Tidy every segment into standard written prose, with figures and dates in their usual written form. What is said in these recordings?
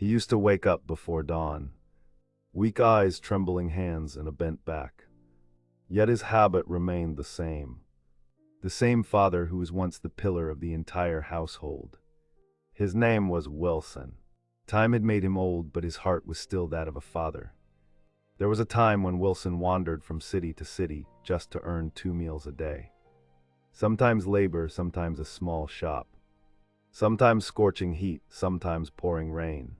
He used to wake up before dawn, weak eyes, trembling hands, and a bent back. Yet his habit remained the same. The same father who was once the pillar of the entire household. His name was Wilson. Time had made him old, but his heart was still that of a father. There was a time when Wilson wandered from city to city just to earn 2 meals a day. Sometimes labor, sometimes a small shop. Sometimes scorching heat, sometimes pouring rain.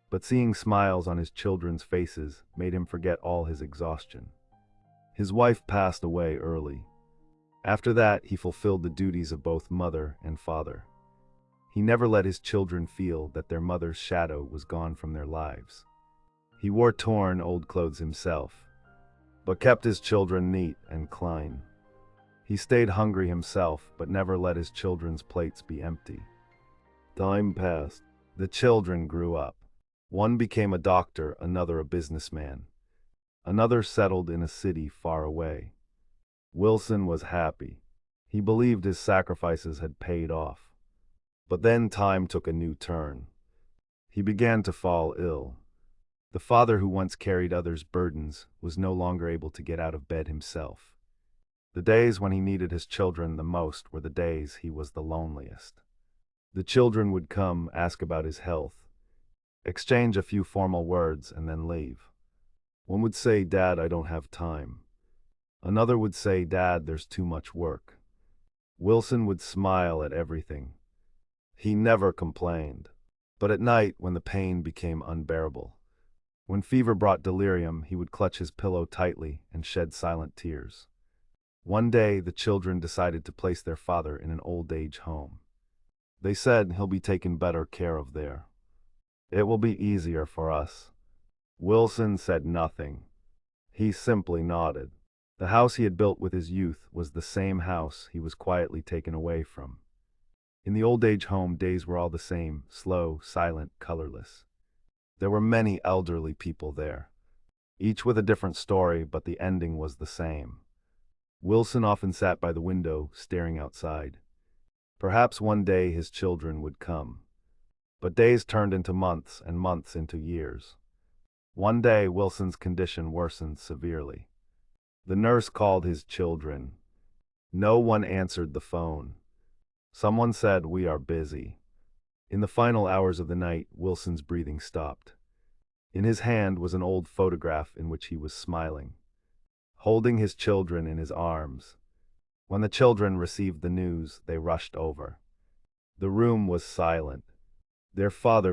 But seeing smiles on his children's faces made him forget all his exhaustion. His wife passed away early. After that, he fulfilled the duties of both mother and father. He never let his children feel that their mother's shadow was gone from their lives. He wore torn, old clothes himself, but kept his children neat and clean. He stayed hungry himself, but never let his children's plates be empty. Time passed. The children grew up. One became a doctor, another a businessman. Another settled in a city far away. Wilson was happy. He believed his sacrifices had paid off. But then time took a new turn. He began to fall ill. The father who once carried others' burdens was no longer able to get out of bed himself. The days when he needed his children the most were the days he was the loneliest. The children would come, ask about his health, exchange a few formal words, and then leave. One would say, "Dad, I don't have time." Another would say, "Dad, there's too much work." Wilson would smile at everything. He never complained. But at night, when the pain became unbearable, when fever brought delirium, he would clutch his pillow tightly and shed silent tears. One day, the children decided to place their father in an old-age home. They said, "He'll be taken better care of there. It will be easier for us." Wilson said nothing. He simply nodded. The house he had built with his youth was the same house he was quietly taken away from. In the old-age home, days were all the same, slow, silent, colorless. There were many elderly people there, each with a different story, but the ending was the same. Wilson often sat by the window, staring outside. Perhaps one day his children would come. But days turned into months, and months into years. One day, Wilson's condition worsened severely. The nurse called his children. No one answered the phone. Someone said, "We are busy." In the final hours of the night, Wilson's breathing stopped. In his hand was an old photograph in which he was smiling, holding his children in his arms. When the children received the news, they rushed over. The room was silent. Their father